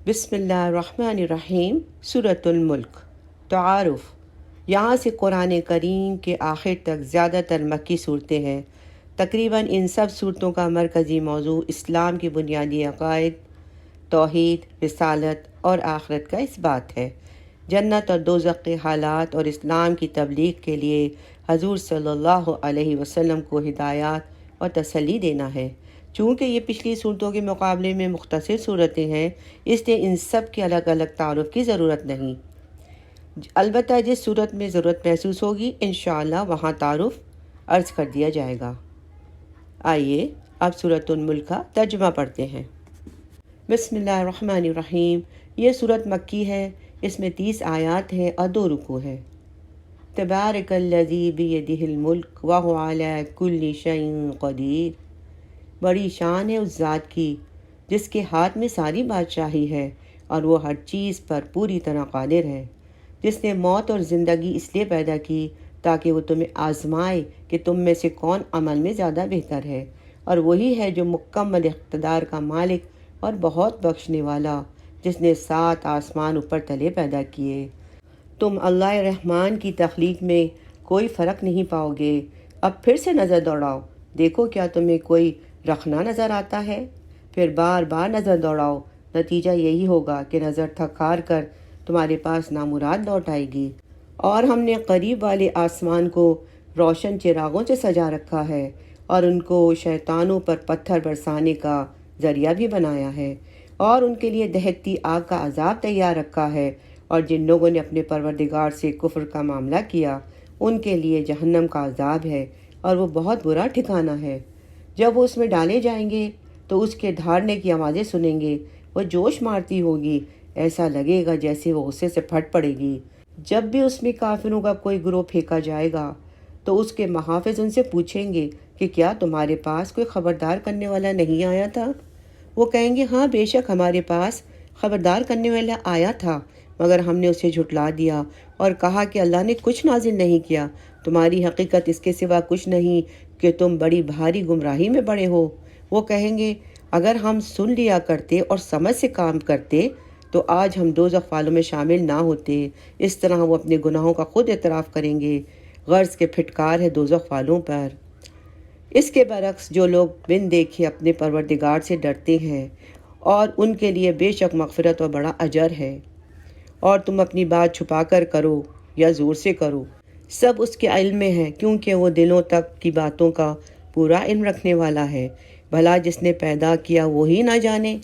بسم اللہ الرحمن الرحیم۔ سورۃ الملک۔ تعارف۔ یہاں سے قرآن کریم کے آخر تک زیادہ تر مکی صورتیں ہیں۔ تقریباً ان سب صورتوں کا مرکزی موضوع اسلام کی بنیادی عقائد، توحید، رسالت اور آخرت کا اس بات ہے۔ جنت اور دوزخ کے حالات اور اسلام کی تبلیغ کے لیے حضور صلی اللہ علیہ وسلم کو ہدایات اور تسلی دینا ہے۔ چونکہ یہ پچھلی صورتوں کے مقابلے میں مختصر صورتیں ہیں، اس لیے ان سب کے الگ الگ تعارف کی ضرورت نہیں۔ البتہ جس صورت میں ضرورت محسوس ہوگی انشاءاللہ وہاں تعارف عرض کر دیا جائے گا۔ آئیے اب سورۃ الملک کا ترجمہ پڑھتے ہیں۔ بسم اللہ الرحمن الرحیم۔ یہ صورت مکی ہے، اس میں 30 آیات ہیں اور 2 رکوع ہے۔ تبارک الذی بیدہ الملک وہو علی کل شیء قدیر۔ بڑی شان ہے اس ذات کی جس کے ہاتھ میں ساری بادشاہی ہے اور وہ ہر چیز پر پوری طرح قادر ہے، جس نے موت اور زندگی اس لیے پیدا کی تاکہ وہ تمہیں آزمائے کہ تم میں سے کون عمل میں زیادہ بہتر ہے، اور وہی ہے جو مکمل اقتدار کا مالک اور بہت بخشنے والا، جس نے 7 آسمان اوپر تلے پیدا کیے۔ تم اللہ رحمان کی تخلیق میں کوئی فرق نہیں پاؤ گے۔ اب پھر سے نظر دوڑاؤ، دیکھو کیا تمہیں کوئی رکھنا نظر آتا ہے؟ پھر بار بار نظر دوڑاؤ، نتیجہ یہی ہوگا کہ نظر تھک ہار کر تمہارے پاس نامراد لوٹ آئے گی۔ اور ہم نے قریب والے آسمان کو روشن چراغوں سے سجا رکھا ہے اور ان کو شیطانوں پر پتھر برسانے کا ذریعہ بھی بنایا ہے، اور ان کے لیے دہکتی آگ کا عذاب تیار رکھا ہے، اور جن لوگوں نے اپنے پروردگار سے کفر کا معاملہ کیا ان کے لیے جہنم کا عذاب ہے، اور وہ بہت برا ٹھکانہ ہے۔ جب وہ اس میں ڈالے جائیں گے تو اس کے دھاڑنے کی آوازیں سنیں گے، وہ جوش مارتی ہوگی، ایسا لگے گا جیسے وہ غصے سے پھٹ پڑے گی۔ جب بھی اس میں کافروں کا کوئی گروہ پھینکا جائے گا تو اس کے محافظ ان سے پوچھیں گے کہ کیا تمہارے پاس کوئی خبردار کرنے والا نہیں آیا تھا؟ وہ کہیں گے ہاں بے شک ہمارے پاس خبردار کرنے والا آیا تھا، مگر ہم نے اسے جھٹلا دیا اور کہا کہ اللہ نے کچھ نازل نہیں کیا، تمہاری حقیقت اس کے سوا کچھ نہیں کہ تم بڑی بھاری گمراہی میں پڑے ہو۔ وہ کہیں گے اگر ہم سن لیا کرتے اور سمجھ سے کام کرتے تو آج ہم دوزخ والوں میں شامل نہ ہوتے۔ اس طرح وہ اپنے گناہوں کا خود اعتراف کریں گے۔ غرض کے پھٹکار ہے دوزخ والوں پر۔ اس کے برعکس جو لوگ بن دیکھے اپنے پروردگار سے ڈرتے ہیں اور ان کے لیے بے شک مغفرت اور بڑا اجر ہے، اور تم اپنی بات چھپا کر کرو یا زور سے کرو، سب اس کے علم میں ہے، کیونکہ وہ دلوں تک کی باتوں کا پورا علم رکھنے والا ہے۔ بھلا جس نے پیدا کیا وہی نہ جانے،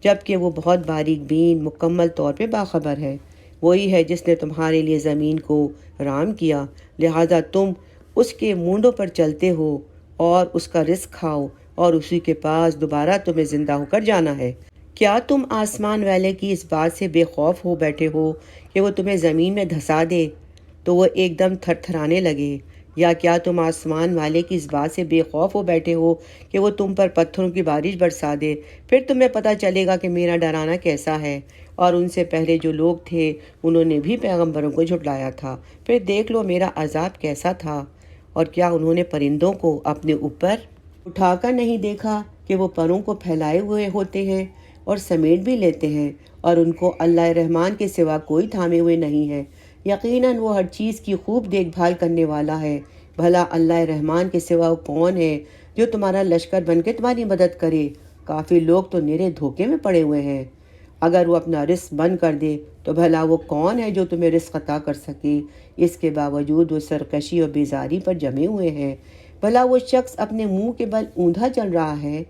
جبکہ وہ بہت باریک بین مکمل طور پہ باخبر ہے۔ وہی ہے جس نے تمہارے لیے زمین کو رام کیا، لہذا تم اس کے مونڈوں پر چلتے ہو اور اس کا رزق کھاؤ، اور اسی کے پاس دوبارہ تمہیں زندہ ہو کر جانا ہے۔ کیا تم آسمان والے کی اس بات سے بے خوف ہو بیٹھے ہو کہ وہ تمہیں زمین میں دھسا دے تو وہ ایک دم تھر تھرانے لگے، یا کیا تم آسمان والے کی اس بات سے بے خوف ہو بیٹھے ہو کہ وہ تم پر پتھروں کی بارش برسا دے؟ پھر تمہیں پتہ چلے گا کہ میرا ڈرانا کیسا ہے۔ اور ان سے پہلے جو لوگ تھے انہوں نے بھی پیغمبروں کو جھٹلایا تھا، پھر دیکھ لو میرا عذاب کیسا تھا۔ اور کیا انہوں نے پرندوں کو اپنے اوپر اٹھا کر نہیں دیکھا کہ وہ پروں کو پھیلائے ہوئے ہوتے ہیں اور سمیٹ بھی لیتے ہیں، اور ان کو اللہ رحمان کے سوا کوئی تھامے ہوئے نہیں ہے؟ یقیناً وہ ہر چیز کی خوب دیکھ بھال کرنے والا ہے۔ بھلا اللہ رحمان کے سوا کون ہے جو تمہارا لشکر بن کے تمہاری مدد کرے؟ کافی لوگ تو نرے دھوکے میں پڑے ہوئے ہیں۔ اگر وہ اپنا رزق بند کر دے تو بھلا وہ کون ہے جو تمہیں رزق عطا کر سکے؟ اس کے باوجود وہ سرکشی اور بیزاری پر جمے ہوئے ہیں۔ بھلا وہ شخص اپنے منہ کے بل اوندھا چل رہا ہے،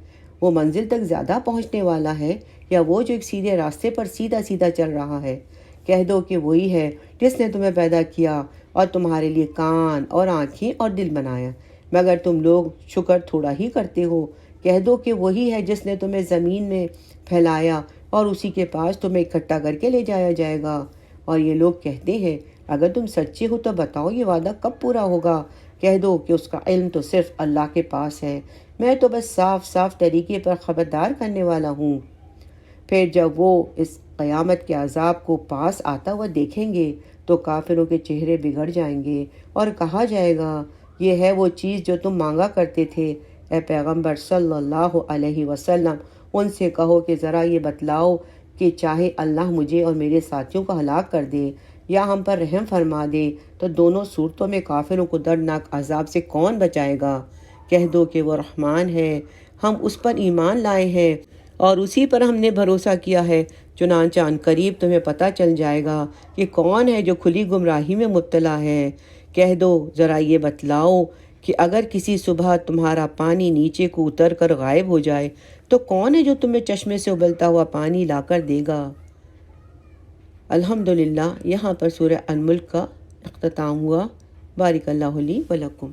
وہ منزل تک زیادہ پہنچنے والا ہے، یا وہ جو ایک سیدھے راستے پر سیدھا سیدھا چل رہا ہے؟ کہہ دو کہ وہی ہے جس نے تمہیں پیدا کیا اور تمہارے لیے کان اور آنکھیں اور دل بنایا، مگر تم لوگ شکر تھوڑا ہی کرتے ہو۔ کہہ دو کہ وہی ہے جس نے تمہیں زمین میں پھیلایا اور اسی کے پاس تمہیں اکٹھا کر کے لے جایا جائے گا۔ اور یہ لوگ کہتے ہیں اگر تم سچے ہو تو بتاؤ یہ وعدہ کب پورا ہوگا؟ کہہ دو کہ اس کا علم تو صرف اللہ کے پاس ہے، میں تو بس صاف صاف طریقے پر خبردار کرنے والا ہوں۔ پھر جب وہ اس قیامت کے عذاب کو پاس آتا ہوا دیکھیں گے تو کافروں کے چہرے بگڑ جائیں گے اور کہا جائے گا یہ ہے وہ چیز جو تم مانگا کرتے تھے۔ اے پیغمبر صلی اللہ علیہ وسلم، ان سے کہو کہ ذرا یہ بتلاؤ کہ چاہے اللہ مجھے اور میرے ساتھیوں کو ہلاک کر دے یا ہم پر رحم فرما دے تو دونوں صورتوں میں کافروں کو دردناک عذاب سے کون بچائے گا؟ کہہ دو کہ وہ رحمان ہے، ہم اس پر ایمان لائے ہیں اور اسی پر ہم نے بھروسہ کیا ہے، چنانچہ ان قریب تمہیں پتہ چل جائے گا کہ کون ہے جو کھلی گمراہی میں مبتلا ہے۔ کہہ دو ذرا یہ بتلاؤ کہ اگر کسی صبح تمہارا پانی نیچے کو اتر کر غائب ہو جائے تو کون ہے جو تمہیں چشمے سے ابلتا ہوا پانی لا کر دے گا؟ الحمدللہ یہاں پر سورہ الملک کا اختتام ہوا۔ بارک اللہ لی و لکم۔